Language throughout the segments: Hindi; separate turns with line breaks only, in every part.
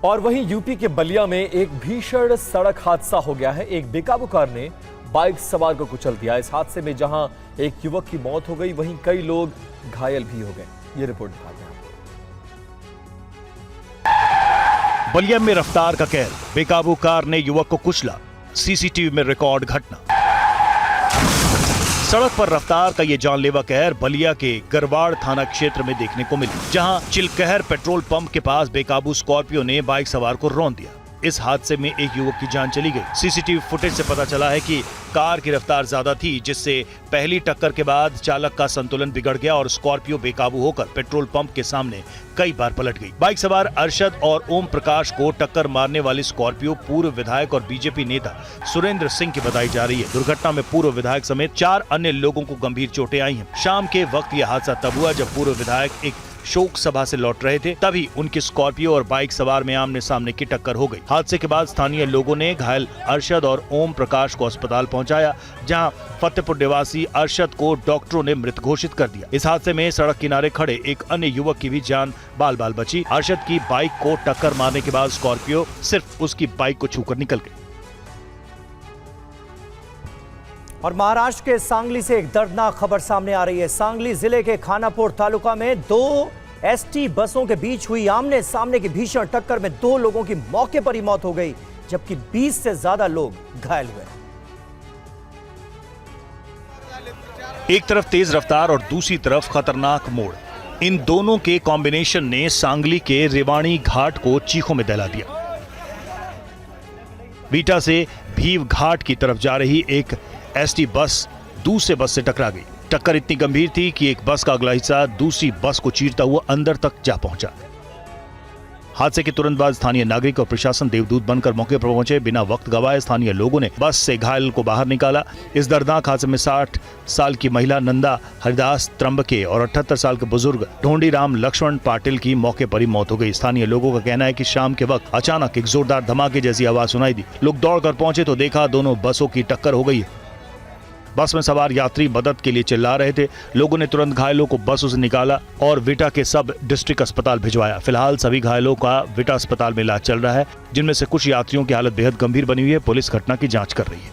और वहीं यूपी के बलिया में एक भीषण सड़क हादसा हो गया है। एक बेकाबू कार ने बाइक सवार को कुचल दिया। इस हादसे में जहां एक युवक की मौत हो गई, वहीं कई लोग घायल भी हो गए। ये रिपोर्ट दिखाते हैं आपको।
बलिया में रफ्तार का कहर, बेकाबू कार ने युवक को कुचला। सीसीटीवी में रिकॉर्ड घटना। सड़क पर रफ्तार का ये जानलेवा कहर बलिया के गरवाड़ थाना क्षेत्र में देखने को मिला, जहां चिलकहर पेट्रोल पंप के पास बेकाबू स्कॉर्पियो ने बाइक सवार को रौंद दिया। इस हादसे में एक युवक की जान चली गई। सीसीटीवी फुटेज से पता चला है कि कार की रफ्तार ज्यादा थी, जिससे पहली टक्कर के बाद चालक का संतुलन बिगड़ गया और स्कॉर्पियो बेकाबू होकर पेट्रोल पंप के सामने कई बार पलट गई। बाइक सवार अरशद और ओम प्रकाश को टक्कर मारने वाली स्कॉर्पियो पूर्व विधायक और बीजेपी नेता सुरेंद्र सिंह की बताई जा रही है। दुर्घटना में पूर्व विधायक समेत 4 अन्य लोगों को गंभीर चोटें आई हैं। शाम के वक्त यह हादसा तब हुआ जब पूर्व विधायक एक शोक सभा से लौट रहे थे, तभी उनकी स्कॉर्पियो और बाइक सवार में आमने सामने की टक्कर हो गई। हादसे के बाद स्थानीय लोगों ने घायल अरशद और ओम प्रकाश को अस्पताल पहुंचाया, जहां फतेहपुर निवासी अरशद को डॉक्टरों ने मृत घोषित कर दिया। इस हादसे में सड़क किनारे खड़े एक अन्य युवक की भी जान बाल बाल बची। अरशद की बाइक को टक्कर मारने के बाद स्कॉर्पियो सिर्फ उसकी बाइक को छूकर निकल गई।
और महाराष्ट्र के सांगली से एक दर्दनाक खबर सामने आ रही है। सांगली जिले के खानापुर तालुका में 2 एसटी बसों के बीच हुई आमने सामने की भीषण टक्कर में 2 लोगों की मौके पर ही मौत हो गई, जबकि 20 से ज्यादा लोग घायल हुए।
एक तरफ तेज रफ्तार और दूसरी तरफ खतरनाक मोड़, इन दोनों के कॉम्बिनेशन ने सांगली के रेवाणी घाट को चीखों में दहला दिया। बीटा से भीव घाट की तरफ जा रही एक एसटी बस दूसरे बस से टकरा गई। टक्कर इतनी गंभीर थी कि एक बस का अगला हिस्सा दूसरी बस को चीरता हुआ अंदर तक जा पहुंचा। हादसे के तुरंत बाद स्थानीय नागरिक और प्रशासन देवदूत बनकर मौके पर पहुंचे। बिना वक्त गवाए स्थानीय लोगों ने बस से घायल को बाहर निकाला। इस दर्दनाक हादसे में 60 साल की महिला नंदा हरिदास त्रंबके और 78 साल के बुजुर्ग ढोंडीराम लक्ष्मण पाटिल की मौके पर ही मौत हो गई। स्थानीय लोगों का कहना है कि शाम के वक्त अचानक एक जोरदार धमाके जैसी आवाज सुनाई दी। लोग दौड़कर पहुंचे तो देखा दोनों बसों की टक्कर हो गई। बस में सवार यात्री मदद के लिए चिल्ला रहे थे। लोगों ने तुरंत घायलों को बसों से निकाला और विटा के सब डिस्ट्रिक्ट अस्पताल भिजवाया। फिलहाल सभी घायलों का विटा अस्पताल में इलाज चल रहा है, जिनमें से कुछ यात्रियों की हालत बेहद गंभीर बनी हुई है। पुलिस घटना की जांच कर रही है।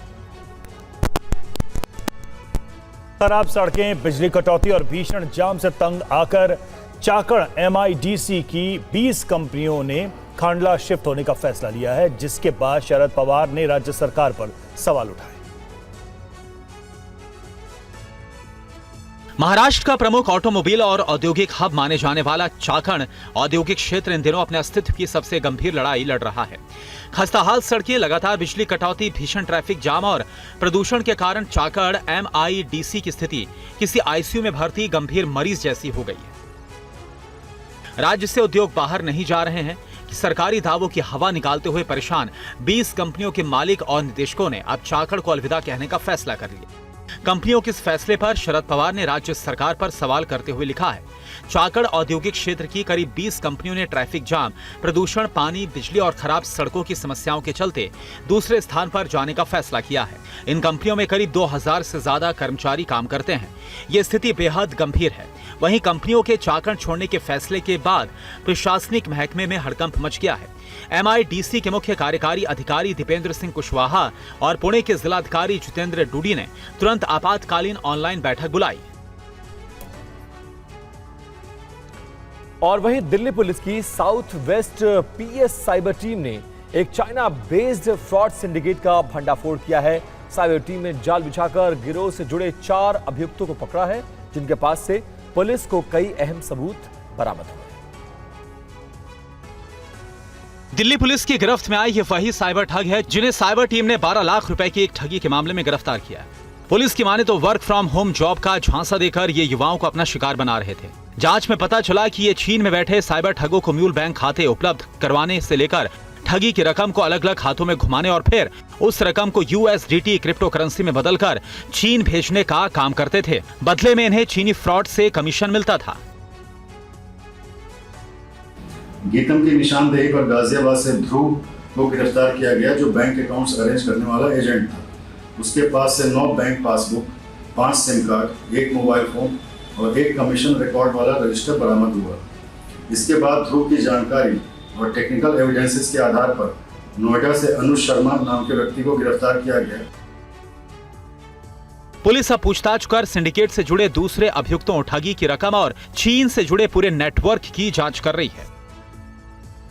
खराब सड़कें, बिजली कटौती और भीषण जाम से तंग आकर चाकड़ MIDC की 20 कंपनियों ने खांडला शिफ्ट होने का फैसला लिया है, जिसके बाद शरद पवार ने राज्य सरकार पर सवाल उठाए।
महाराष्ट्र का प्रमुख ऑटोमोबाइल और औद्योगिक हब माने जाने वाला चाकण औद्योगिक क्षेत्र इन दिनों अपने अस्तित्व की सबसे गंभीर लड़ाई लड़ रहा है। खस्ताहाल सड़कें, लगातार बिजली कटौती, भीषण ट्रैफिक जाम और प्रदूषण के कारण चाकड़ MIDC की स्थिति किसी ICU में भर्ती गंभीर मरीज जैसी हो गई है। राज्य से उद्योग बाहर नहीं जा रहे हैं कि सरकारी दावों की हवा निकालते हुए परेशान 20 कंपनियों के मालिक और निदेशकों ने अब चाकड़ को अलविदा कहने का फैसला कर लिया। कंपनियों के इस फैसले पर शरद पवार ने राज्य सरकार पर सवाल करते हुए लिखा है, चाकड़ औद्योगिक क्षेत्र की करीब 20 कंपनियों ने ट्रैफिक जाम, प्रदूषण, पानी, बिजली और खराब सड़कों की समस्याओं के चलते दूसरे स्थान पर जाने का फैसला किया है। इन कंपनियों में करीब 2000 से ज्यादा कर्मचारी काम करते हैं। ये स्थिति बेहद गंभीर है। वहीं कंपनियों के चाकड़ छोड़ने के फैसले के बाद प्रशासनिक महकमे में हड़कंप मच गया है। MIDC के मुख्य कार्यकारी अधिकारी दीपेंद्र सिंह कुशवाहा और पुणे के जिलाधिकारी जितेंद्र डूडी ने तुरंत आपातकालीन ऑनलाइन बैठक बुलाई।
और वहीं दिल्ली पुलिस की south west PS cyber team ने एक चाइना बेस्ड फ्रॉड सिंडिकेट का भंडाफोड़ किया है। साइबर टीम ने जाल बिछाकर गिरोह से जुड़े 4 अभियुक्तों को पकड़ा है, जिनके पास से पुलिस को कई अहम सबूत बरामद हुए।
दिल्ली पुलिस की गिरफ्त में आई ये वही साइबर ठग है जिन्हें साइबर टीम ने 12 लाख रुपए की एक ठगी के मामले में गिरफ्तार किया है। पुलिस की माने तो वर्क फ्रॉम होम जॉब का झांसा देकर ये युवाओं को अपना शिकार बना रहे थे। जांच में पता चला कि ये चीन में बैठे साइबर ठगों को म्यूल बैंक खाते उपलब्ध करवाने से लेकर ठगी की रकम को अलग अलग खातों में घुमाने और फिर उस रकम को USDT क्रिप्टो करेंसी में बदलकर चीन भेजने का काम करते थे। बदले में इन्हें चीनी फ्रॉड से कमीशन मिलता था।
गीतम की निशानदेही पर गाजियाबाद से ध्रुव को गिरफ्तार किया गया, जो बैंक अकाउंट्स अरेंज करने वाला एजेंट था। उसके पास से 9 bank passbook, 5 SIM card, 1 mobile phone और 1 कमीशन रिकॉर्ड वाला रजिस्टर बरामद हुआ। इसके बाद ध्रुव की जानकारी और टेक्निकल एविडेंसेस के आधार पर नोएडा से अनुज शर्मा नाम के व्यक्ति को गिरफ्तार किया गया।
पुलिस अब पूछताछ कर सिंडिकेट से जुड़े दूसरे अभियुक्तों ठगी की रकम और चीन से जुड़े पूरे नेटवर्क की जांच कर रही है।